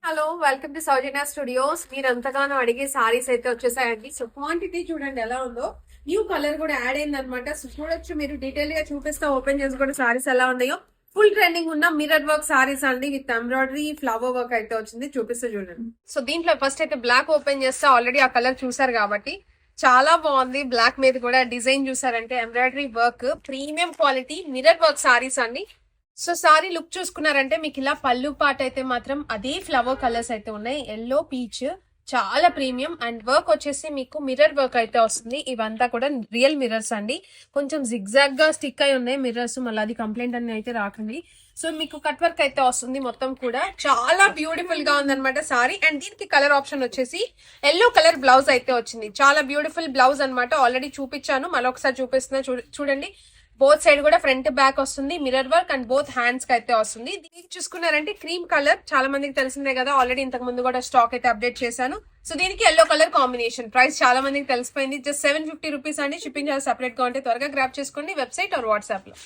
Hello, welcome to Soujanya studios. మీరు ఎంతగానో అడిగే సారీస్ అయితే వచ్చేసాయండి. సో క్వాంటిటీ చూడండి ఎలా ఉందో. న్యూ కలర్ కూడా యాడ్ అయింది అనమాట. సో చూడొచ్చు, మీరు డీటెయిల్ గా చూపిస్తా ఓపెన్ చేసి కూడా సారీస్ ఎలా ఉన్నాయో. ఫుల్ ట్రెండింగ్ ఉన్న మిర్రర్ వర్క్ సారీస్ అండి, విత్ ఎంబ్రాయిడరీ ఫ్లవర్ వర్క్ అయితే వచ్చింది. చూపిస్తే చూడండి. సో దీంట్లో ఫస్ట్ అయితే బ్లాక్ ఓపెన్ చేస్తే ఆల్రెడీ ఆ కలర్ చూసారు కాబట్టి చాలా బాగుంది. బ్లాక్ మీద కూడా డిజైన్ చూసారంటే embroidery work, premium quality mirror work saris అండి. సో సారీ లుక్ చూసుకున్నారంటే మీకు ఇలా పళ్ళు పాట అయితే మాత్రం అదే ఫ్లవర్ కలర్స్ అయితే ఉన్నాయి. ఎల్లో పీచ్ చాలా ప్రీమియం అండ్ వర్క్ వచ్చేసి మీకు మిర్రర్ వర్క్ అయితే వస్తుంది. ఇవంతా కూడా రియల్ మిర్రర్స్ అండి. కొంచెం జిగ్జాగ్ గా స్టిక్ అయి ఉన్నాయి మిర్రర్స్, మళ్ళీ అది కంప్లైంట్ అని అయితే రాకండి. సో మీకు కట్ వర్క్ అయితే వస్తుంది. మొత్తం కూడా చాలా బ్యూటిఫుల్ గా ఉందన్నమాట సారీ. అండ్ దీనికి కలర్ ఆప్షన్ వచ్చేసి ఎల్లో కలర్ బ్లౌజ్ అయితే వచ్చింది. చాలా బ్యూటిఫుల్ బ్లౌజ్ అనమాట. ఆల్రెడీ చూపించాను, మళ్ళీ ఒకసారి చూపిస్తున్నా చూడండి. బోత్ సైడ్ కూడా ఫ్రంట్ బ్యాక్ వస్తుంది, mirror work and both hands కి అయితే వస్తుంది. దీనికి చూసుకున్నారంటే క్రీమ్ కలర్ చాలా మందికి తెలిసిందే కదా, ఆల్రెడీ ఇంతకు ముందు కూడా స్టాక్ అయితే అప్డేట్ చేశాను. సో దీనికి ఎల్లో కలర్ కాంబినేషన్. ప్రైస్ చాలా మందికి తెలిసిపోయింది, జస్ట్ 750 రూపీస్ అండి. షిప్పింగ్ చాలా సెపరేట్ గా ఉంటే త్వరగా గ్రాప్ చేసుకోండి వెబ్సైట్ ఆర్ వాట్సాప్ లో.